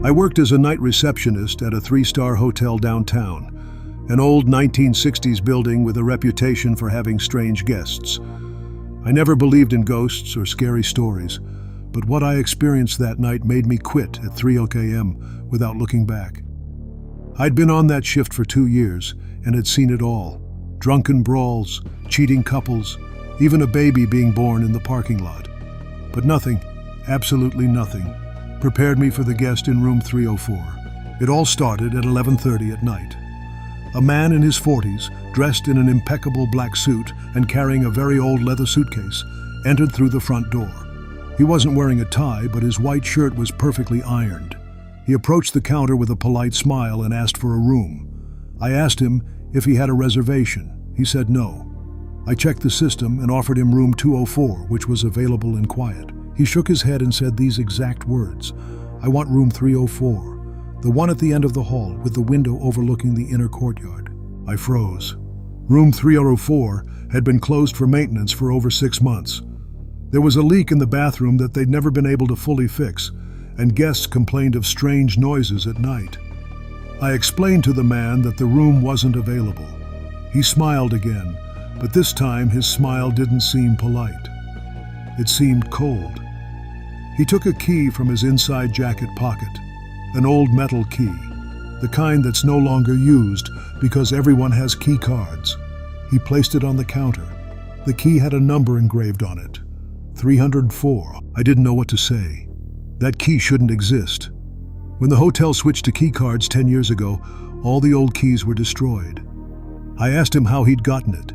I worked as a night receptionist at a 3-star hotel downtown, an old 1960s building with a reputation for having strange guests. I never believed in ghosts or scary stories, but what I experienced that night made me quit at 3 a.m. without looking back. I'd been on that shift for 2 years and had seen it all. Drunken brawls, cheating couples, even a baby being born in the parking lot. But nothing, absolutely nothing, prepared me for the guest in room 304. It all started at 11:30 at night. A man in his 40s, dressed in an impeccable black suit and carrying a very old leather suitcase, entered through the front door. He wasn't wearing a tie, but his white shirt was perfectly ironed. He approached the counter with a polite smile and asked for a room. I asked him if he had a reservation. He said no. I checked the system and offered him room 204, which was available and quiet. He shook his head and said these exact words: "I want room 304, the one at the end of the hall with the window overlooking the inner courtyard." I froze. Room 304 had been closed for maintenance for over 6 months. There was a leak in the bathroom that they'd never been able to fully fix, and guests complained of strange noises at night. I explained to the man that the room wasn't available. He smiled again, but this time his smile didn't seem polite. It seemed cold. He took a key from his inside jacket pocket, an old metal key, the kind that's no longer used because everyone has key cards. He placed it on the counter. The key had a number engraved on it, 304. I didn't know what to say. That key shouldn't exist. When the hotel switched to key cards 10 years ago, all the old keys were destroyed. I asked him how he'd gotten it.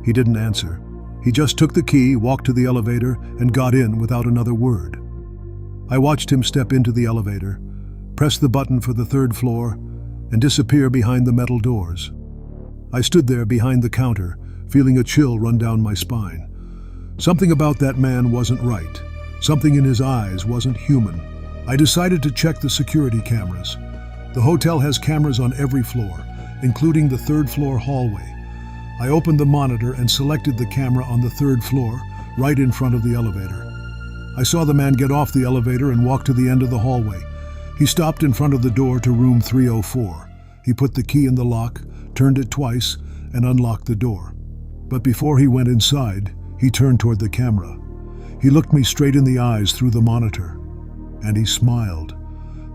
He didn't answer. He just took the key, walked to the elevator, and got in without another word. I watched him step into the elevator, press the button for the 3rd floor, and disappear behind the metal doors. I stood there behind the counter, feeling a chill run down my spine. Something about that man wasn't right. Something in his eyes wasn't human. I decided to check the security cameras. The hotel has cameras on every floor, including the 3rd floor hallway. I opened the monitor and selected the camera on the 3rd floor, right in front of the elevator. I saw the man get off the elevator and walk to the end of the hallway. He stopped in front of the door to room 304. He put the key in the lock, turned it twice, and unlocked the door. But before he went inside, he turned toward the camera. He looked me straight in the eyes through the monitor, and he smiled.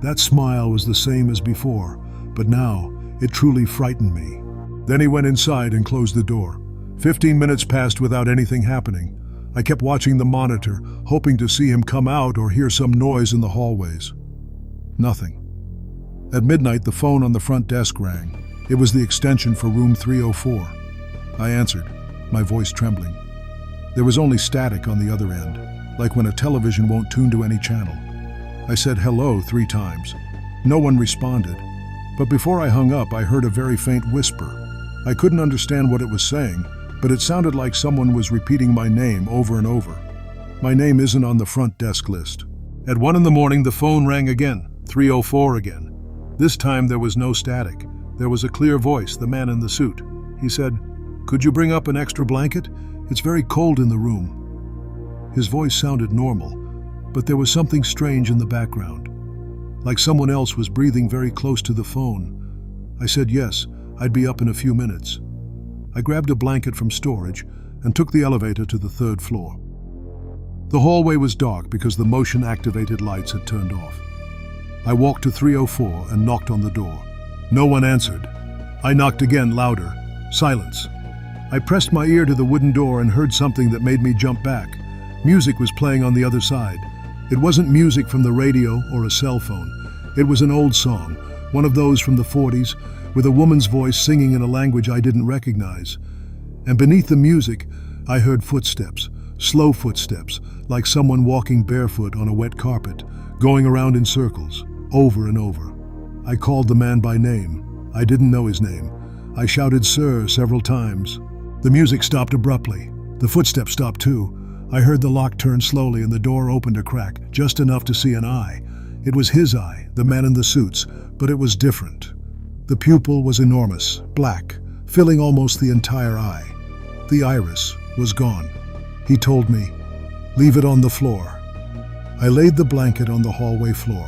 That smile was the same as before, but now it truly frightened me. Then he went inside and closed the door. 15 minutes passed without anything happening. I kept watching the monitor, hoping to see him come out or hear some noise in the hallways. Nothing. At midnight, the phone on the front desk rang. It was the extension for room 304. I answered, my voice trembling. There was only static on the other end, like when a television won't tune to any channel. I said hello 3 times. No one responded. But before I hung up, I heard a very faint whisper. I couldn't understand what it was saying, but it sounded like someone was repeating my name over and over. My name isn't on the front desk list. At 1 in the morning, the phone rang again, 304 again. This time there was no static. There was a clear voice, the man in the suit. He said, "Could you bring up an extra blanket? It's very cold in the room." His voice sounded normal, but there was something strange in the background, like someone else was breathing very close to the phone. I said yes, I'd be up in a few minutes. I grabbed a blanket from storage and took the elevator to the 3rd floor. The hallway was dark because the motion-activated lights had turned off. I walked to 304 and knocked on the door. No one answered. I knocked again, louder. Silence. I pressed my ear to the wooden door and heard something that made me jump back. Music was playing on the other side. It wasn't music from the radio or a cell phone. It was an old song, one of those from the 40s, with a woman's voice singing in a language I didn't recognize. And beneath the music, I heard footsteps, slow footsteps, like someone walking barefoot on a wet carpet, going around in circles, over and over. I called the man by name. I didn't know his name. I shouted, "Sir," several times. The music stopped abruptly. The footsteps stopped too. I heard the lock turn slowly and the door opened a crack, just enough to see an eye. It was his eye, the man in the suits, but it was different. The pupil was enormous, black, filling almost the entire eye. The iris was gone. He told me, "Leave it on the floor." I laid the blanket on the hallway floor.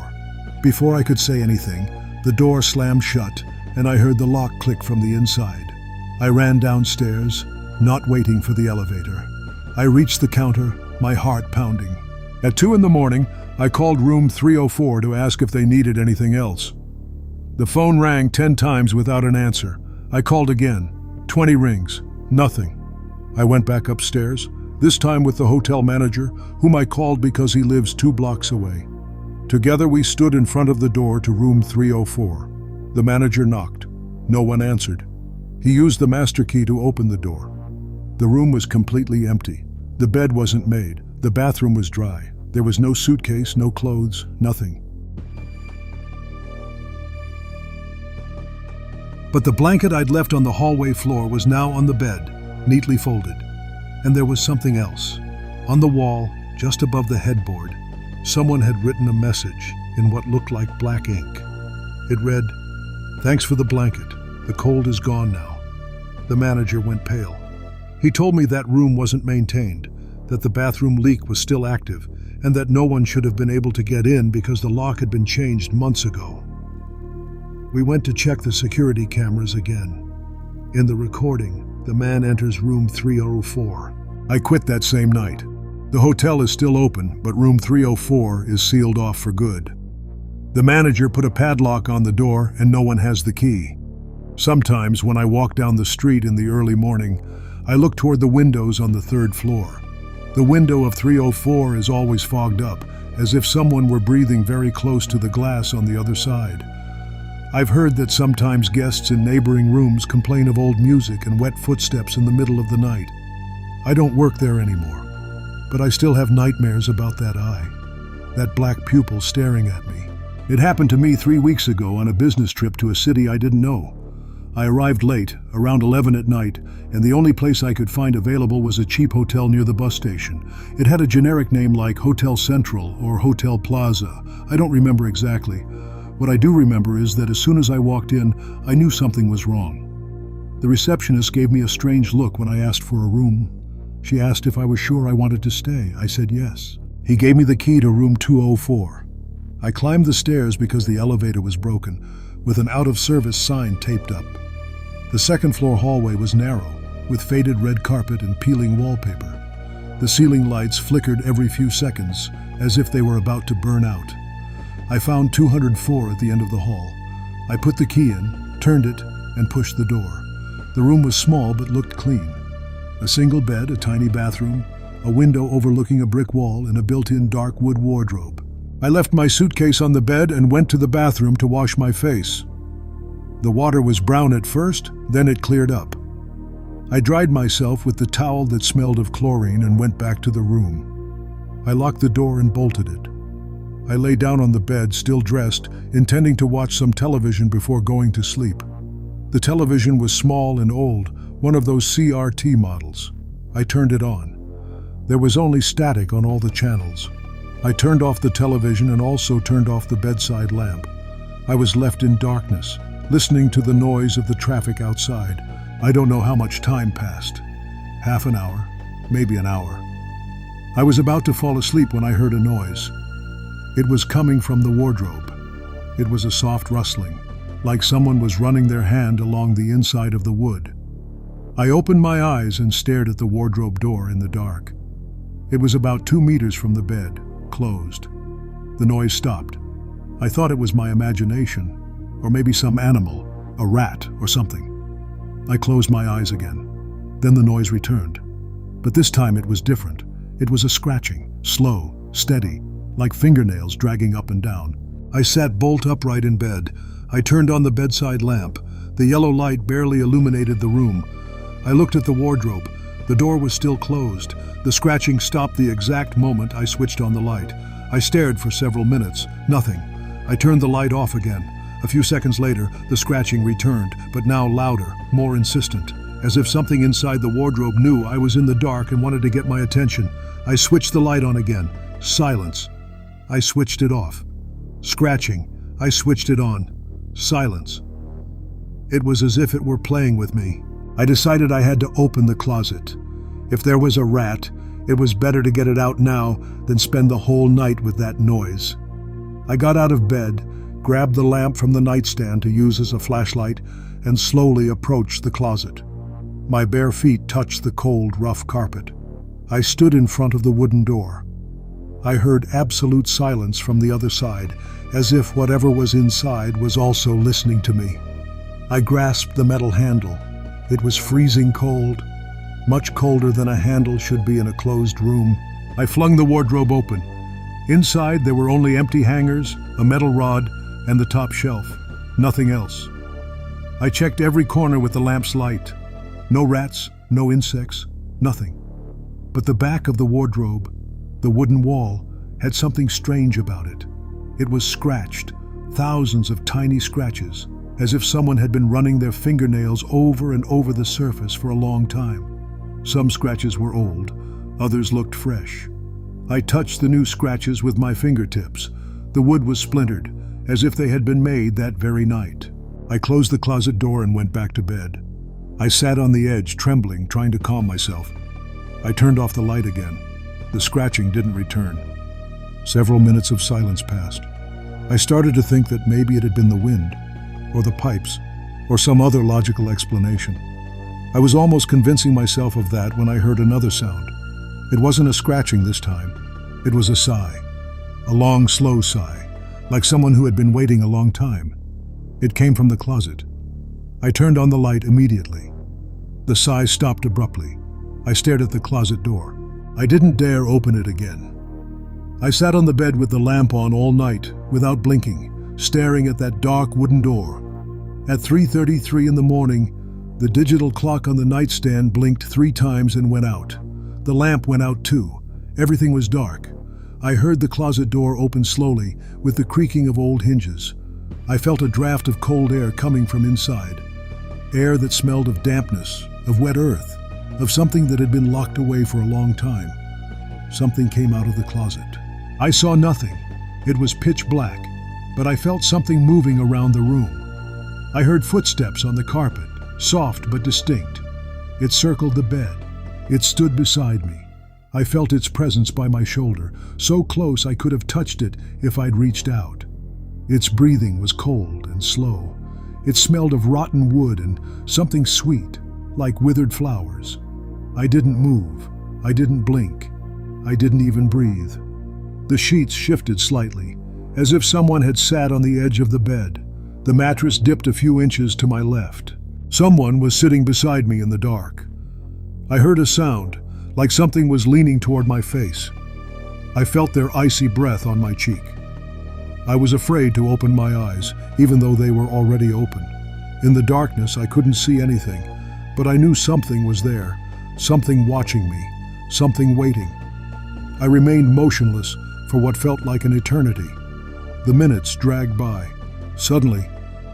Before I could say anything, the door slammed shut, and I heard the lock click from the inside. I ran downstairs, not waiting for the elevator. I reached the counter, my heart pounding. At 2 in the morning, I called room 304 to ask if they needed anything else. The phone rang 10 times without an answer. I called again. 20 rings. Nothing. I went back upstairs, this time with the hotel manager, whom I called because he lives 2 blocks away. Together we stood in front of the door to room 304. The manager knocked. No one answered. He used the master key to open the door. The room was completely empty. The bed wasn't made. The bathroom was dry. There was no suitcase, no clothes, nothing. But the blanket I'd left on the hallway floor was now on the bed, neatly folded. And there was something else. On the wall, just above the headboard, someone had written a message in what looked like black ink. It read, "Thanks for the blanket. The cold is gone now." The manager went pale. He told me that room wasn't maintained, that the bathroom leak was still active, and that no one should have been able to get in because the lock had been changed months ago. We went to check the security cameras again. In the recording, the man enters room 304. I quit that same night. The hotel is still open, but room 304 is sealed off for good. The manager put a padlock on the door and no one has the key. Sometimes when I walk down the street in the early morning, I look toward the windows on the 3rd floor. The window of 304 is always fogged up, as if someone were breathing very close to the glass on the other side. I've heard that sometimes guests in neighboring rooms complain of old music and wet footsteps in the middle of the night. I don't work there anymore, but I still have nightmares about that eye, that black pupil staring at me. It happened to me 3 weeks ago on a business trip to a city I didn't know. I arrived late, around 11 at night, and the only place I could find available was a cheap hotel near the bus station. It had a generic name like Hotel Central or Hotel Plaza. I don't remember exactly. What I do remember is that as soon as I walked in, I knew something was wrong. The receptionist gave me a strange look when I asked for a room. She asked if I was sure I wanted to stay. I said yes. He gave me the key to room 204. I climbed the stairs because the elevator was broken, with an out-of-service sign taped up. The 2nd floor hallway was narrow, with faded red carpet and peeling wallpaper. The ceiling lights flickered every few seconds, as if they were about to burn out. I found 204 at the end of the hall. I put the key in, turned it, and pushed the door. The room was small but looked clean. A single bed, a tiny bathroom, a window overlooking a brick wall, and a built-in dark wood wardrobe. I left my suitcase on the bed and went to the bathroom to wash my face. The water was brown at first, then it cleared up. I dried myself with the towel that smelled of chlorine and went back to the room. I locked the door and bolted it. I lay down on the bed, still dressed, intending to watch some television before going to sleep. The television was small and old, one of those CRT models. I turned it on. There was only static on all the channels. I turned off the television and also turned off the bedside lamp. I was left in darkness, listening to the noise of the traffic outside. I don't know how much time passed. Half an hour, maybe an hour. I was about to fall asleep when I heard a noise. It was coming from the wardrobe. It was a soft rustling, like someone was running their hand along the inside of the wood. I opened my eyes and stared at the wardrobe door in the dark. It was about 2 meters from the bed, closed. The noise stopped. I thought it was my imagination, or maybe some animal, a rat or something. I closed my eyes again. Then the noise returned. But this time it was different. It was a scratching, slow, steady, like fingernails dragging up and down. I sat bolt upright in bed. I turned on the bedside lamp. The yellow light barely illuminated the room. I looked at the wardrobe. The door was still closed. The scratching stopped the exact moment I switched on the light. I stared for several minutes. Nothing. I turned the light off again. A few seconds later, the scratching returned, but now louder, more insistent, as if something inside the wardrobe knew I was in the dark and wanted to get my attention. I switched the light on again. Silence. I switched it off. Scratching. I switched it on. Silence. It was as if it were playing with me. I decided I had to open the closet. If there was a rat, it was better to get it out now than spend the whole night with that noise. I got out of bed, grabbed the lamp from the nightstand to use as a flashlight, and slowly approached the closet. My bare feet touched the cold, rough carpet. I stood in front of the wooden door. I heard absolute silence from the other side, as if whatever was inside was also listening to me. I grasped the metal handle. It was freezing cold, much colder than a handle should be in a closed room. I flung the wardrobe open. Inside, there were only empty hangers, a metal rod, and the top shelf. Nothing else. I checked every corner with the lamp's light. No rats, no insects, nothing. But the back of the wardrobe, the wooden wall, had something strange about it. It was scratched, thousands of tiny scratches, as if someone had been running their fingernails over and over the surface for a long time. Some scratches were old, others looked fresh. I touched the new scratches with my fingertips. The wood was splintered, as if they had been made that very night. I closed the closet door and went back to bed. I sat on the edge, trembling, trying to calm myself. I turned off the light again. The scratching didn't return. Several minutes of silence passed. I started to think that maybe it had been the wind, or the pipes, or some other logical explanation. I was almost convincing myself of that when I heard another sound. It wasn't a scratching this time. It was a sigh. A long, slow sigh, like someone who had been waiting a long time. It came from the closet. I turned on the light immediately. The sigh stopped abruptly. I stared at the closet door. I didn't dare open it again. I sat on the bed with the lamp on all night, without blinking, staring at that dark wooden door. At 3:33 in the morning, the digital clock on the nightstand blinked 3 times and went out. The lamp went out too. Everything was dark. I heard the closet door open slowly, with the creaking of old hinges. I felt a draft of cold air coming from inside. Air that smelled of dampness, of wet earth, of something that had been locked away for a long time. Something came out of the closet. I saw nothing. It was pitch black, but I felt something moving around the room. I heard footsteps on the carpet, soft but distinct. It circled the bed. It stood beside me. I felt its presence by my shoulder, so close I could have touched it if I'd reached out. Its breathing was cold and slow. It smelled of rotten wood and something sweet, like withered flowers. I didn't move. I didn't blink. I didn't even breathe. The sheets shifted slightly, as if someone had sat on the edge of the bed. The mattress dipped a few inches to my left. Someone was sitting beside me in the dark. I heard a sound, like something was leaning toward my face. I felt their icy breath on my cheek. I was afraid to open my eyes, even though they were already open. In the darkness, I couldn't see anything, but I knew something was there, something watching me, something waiting. I remained motionless for what felt like an eternity. The minutes dragged by. Suddenly,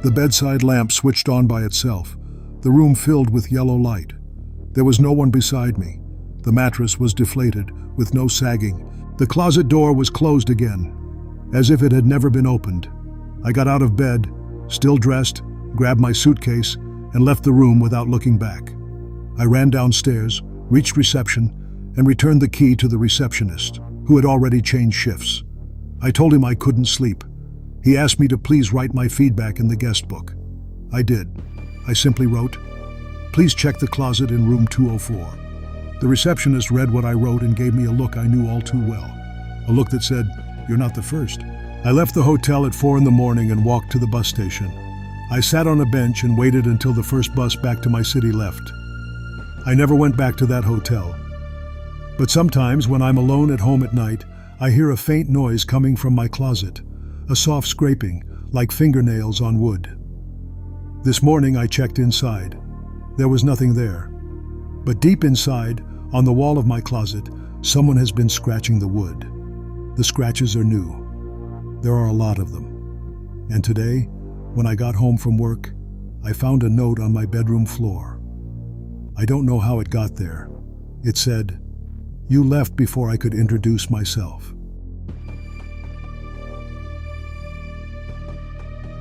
the bedside lamp switched on by itself, the room filled with yellow light. There was no one beside me. The mattress was deflated, with no sagging. The closet door was closed again, as if it had never been opened. I got out of bed, still dressed, grabbed my suitcase, and left the room without looking back. I ran downstairs, reached reception, and returned the key to the receptionist, who had already changed shifts. I told him I couldn't sleep. He asked me to please write my feedback in the guest book. I did. I simply wrote, "Please check the closet in room 204. The receptionist read what I wrote and gave me a look I knew all too well. A look that said, "You're not the first." I left the hotel at 4 in the morning and walked to the bus station. I sat on a bench and waited until the first bus back to my city left. I never went back to that hotel. But sometimes when I'm alone at home at night, I hear a faint noise coming from my closet, a soft scraping, like fingernails on wood. This morning I checked inside. There was nothing there. But deep inside, on the wall of my closet, someone has been scratching the wood. The scratches are new. There are a lot of them. And today, when I got home from work, I found a note on my bedroom floor. I don't know how it got there. It said, "You left before I could introduce myself."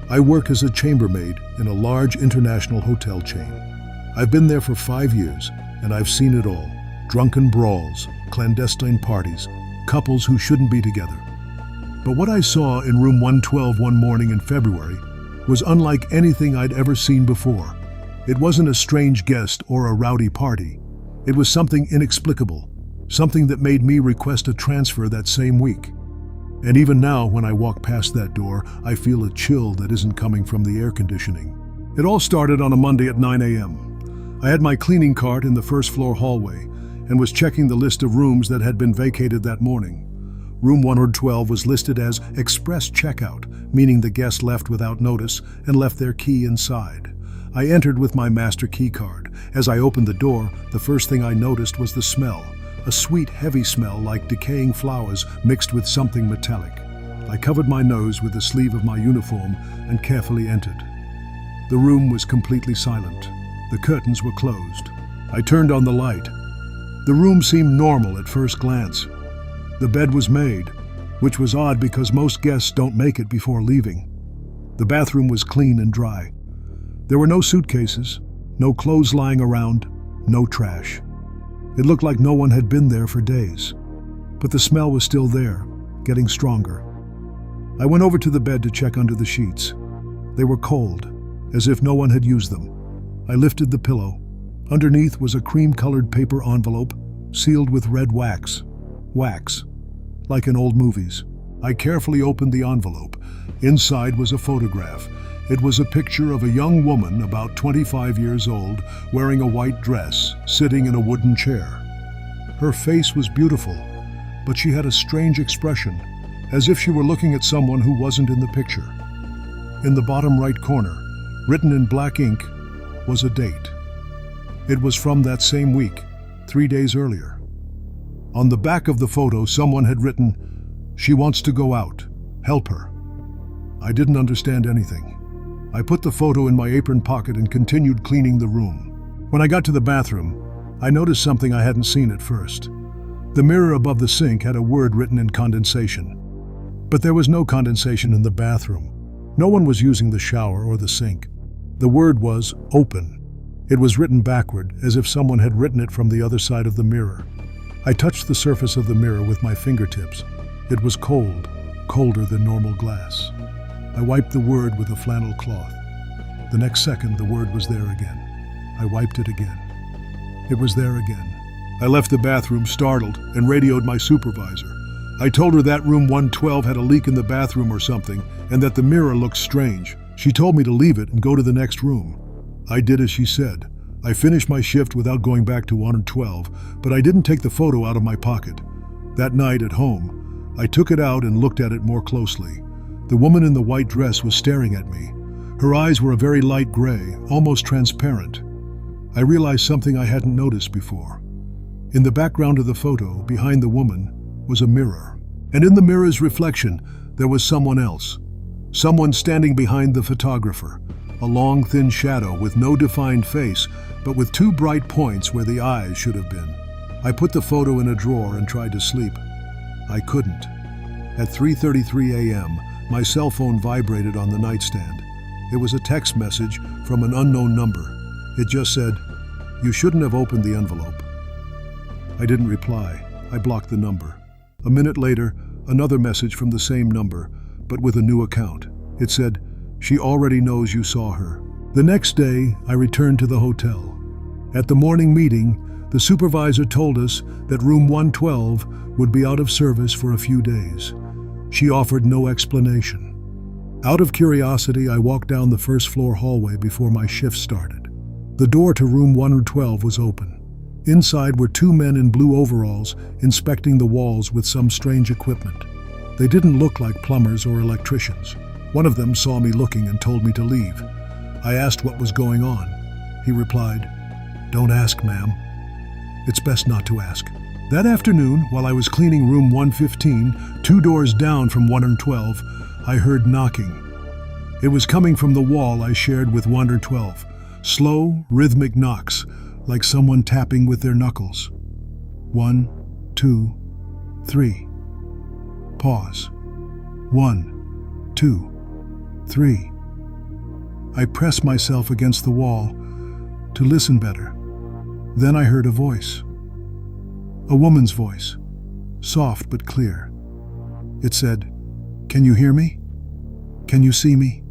I work as a chambermaid in a large international hotel chain. I've been there for 5 years, and I've seen it all. Drunken brawls, clandestine parties, couples who shouldn't be together. But what I saw in room 112 one morning in February was unlike anything I'd ever seen before. It wasn't a strange guest or a rowdy party. It was something inexplicable, something that made me request a transfer that same week. And even now, when I walk past that door, I feel a chill that isn't coming from the air conditioning. It all started on a Monday at 9 a.m. I had my cleaning cart in the first floor hallway and was checking the list of rooms that had been vacated that morning. Room 112 was listed as express checkout, meaning the guest left without notice and left their key inside. I entered with my master key card. As I opened the door, the first thing I noticed was the smell. A sweet, heavy smell like decaying flowers mixed with something metallic. I covered my nose with the sleeve of my uniform and carefully entered. The room was completely silent. The curtains were closed. I turned on the light. The room seemed normal at first glance. The bed was made, which was odd because most guests don't make it before leaving. The bathroom was clean and dry. There were no suitcases, no clothes lying around, no trash. It looked like no one had been there for days. But the smell was still there, getting stronger. I went over to the bed to check under the sheets. They were cold, as if no one had used them. I lifted the pillow. Underneath was a cream-colored paper envelope, sealed with red wax. Wax, like in old movies. I carefully opened the envelope. Inside was a photograph. It was a picture of a young woman about 25 years old, wearing a white dress, sitting in a wooden chair. Her face was beautiful, but she had a strange expression, as if she were looking at someone who wasn't in the picture. In the bottom right corner, written in black ink, was a date. It was from that same week, 3 days earlier. On the back of the photo, someone had written, "She wants to go out. Help her." I didn't understand anything. I put the photo in my apron pocket and continued cleaning the room. When I got to the bathroom, I noticed something I hadn't seen at first. The mirror above the sink had a word written in condensation. But there was no condensation in the bathroom. No one was using the shower or the sink. The word was open. It was written backward, as if someone had written it from the other side of the mirror. I touched the surface of the mirror with my fingertips. It was cold, colder than normal glass. I wiped the word with a flannel cloth. The next second, the word was there again. I wiped it again. It was there again. I left the bathroom startled and radioed my supervisor. I told her that room 112 had a leak in the bathroom or something, and that the mirror looked strange. She told me to leave it and go to the next room. I did as she said. I finished my shift without going back to 112, but I didn't take the photo out of my pocket. That night at home, I took it out and looked at it more closely. The woman in the white dress was staring at me. Her eyes were a very light gray, almost transparent. I realized something I hadn't noticed before. In the background of the photo, behind the woman, was a mirror. And in the mirror's reflection, there was someone else. Someone standing behind the photographer. A long, thin shadow with no defined face, but with two bright points where the eyes should have been. I put the photo in a drawer and tried to sleep. I couldn't. At 3:33 a.m., my cell phone vibrated on the nightstand. It was a text message from an unknown number. It just said, "You shouldn't have opened the envelope." I didn't reply. I blocked the number. A minute later, another message from the same number, but with a new account. It said, "She already knows you saw her." The next day, I returned to the hotel. At the morning meeting, the supervisor told us that room 112 would be out of service for a few days. She offered no explanation. Out of curiosity, I walked down the first floor hallway before my shift started. The door to room 112 was open. Inside were two men in blue overalls inspecting the walls with some strange equipment. They didn't look like plumbers or electricians. One of them saw me looking and told me to leave. I asked what was going on. He replied, "Don't ask, ma'am. It's best not to ask." That afternoon, while I was cleaning room 115, 2 doors down from 112, I heard knocking. It was coming from the wall I shared with 112. Slow, rhythmic knocks, like someone tapping with their knuckles. 1, 2, 3. Pause. 1, 2, 3. I pressed myself against the wall to listen better. Then I heard a voice. A woman's voice, soft but clear. It said, Can you hear me? Can you see me?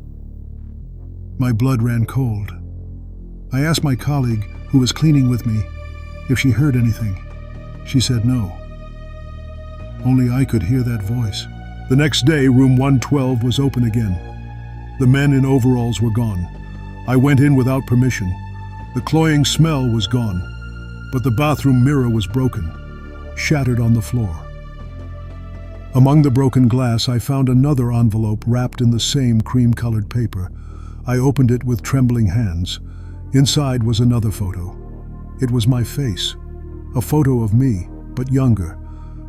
My blood ran cold. I asked my colleague, who was cleaning with me, if she heard anything. She said no. Only I could hear that voice. The next day, room 112 was open again. The men in overalls were gone. I went in without permission. The cloying smell was gone, but the bathroom mirror was broken, shattered on the floor. Among the broken glass, I found another envelope wrapped in the same cream-colored paper. I opened it with trembling hands. Inside was another photo. It was my face, a photo of me, but younger,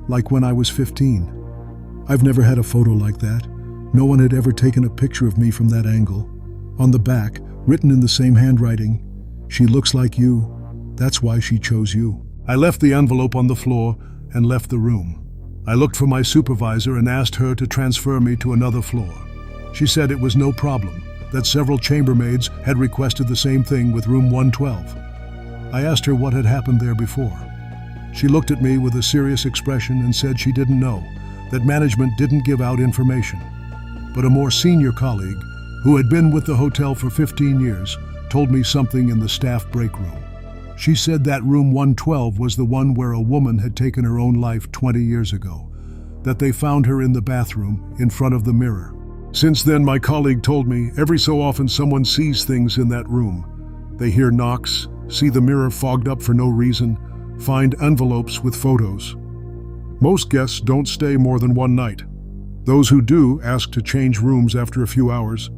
like when I was 15. I've never had a photo like that. No one had ever taken a picture of me from that angle. On the back, written in the same handwriting, "She looks like you. That's why she chose you." I left the envelope on the floor and left the room. I looked for my supervisor and asked her to transfer me to another floor. She said it was no problem, that several chambermaids had requested the same thing with room 112. I asked her what had happened there before. She looked at me with a serious expression and said she didn't know, that management didn't give out information. But a more senior colleague, who had been with the hotel for 15 years, told me something in the staff break room. She said that room 112 was the one where a woman had taken her own life 20 years ago, that they found her in the bathroom in front of the mirror. Since then, my colleague told me, every so often someone sees things in that room. They hear knocks, see the mirror fogged up for no reason, find envelopes with photos. Most guests don't stay more than one night. Those who do ask to change rooms after a few hours.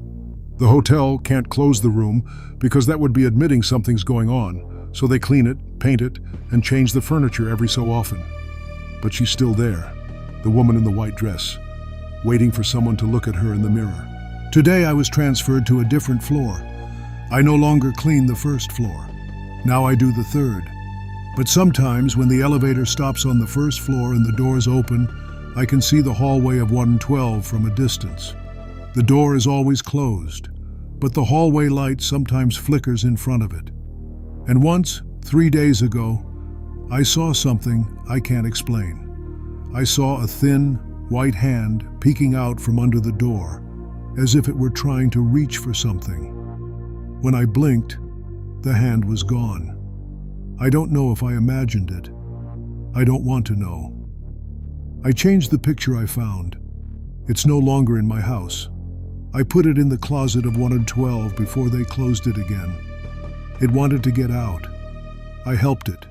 The hotel can't close the room because that would be admitting something's going on, so they clean it, paint it, and change the furniture every so often. But she's still there, the woman in the white dress, waiting for someone to look at her in the mirror. Today I was transferred to a different floor. I no longer clean the first floor. Now I do the third. But sometimes when the elevator stops on the first floor and the doors open, I can see the hallway of 112 from a distance. The door is always closed, but the hallway light sometimes flickers in front of it. And once, 3 days ago, I saw something I can't explain. I saw a thin, white hand peeking out from under the door, as if it were trying to reach for something. When I blinked, the hand was gone. I don't know if I imagined it. I don't want to know. I changed the picture I found. It's no longer in my house. I put it in the closet of 112 before they closed it again. It wanted to get out. I helped it.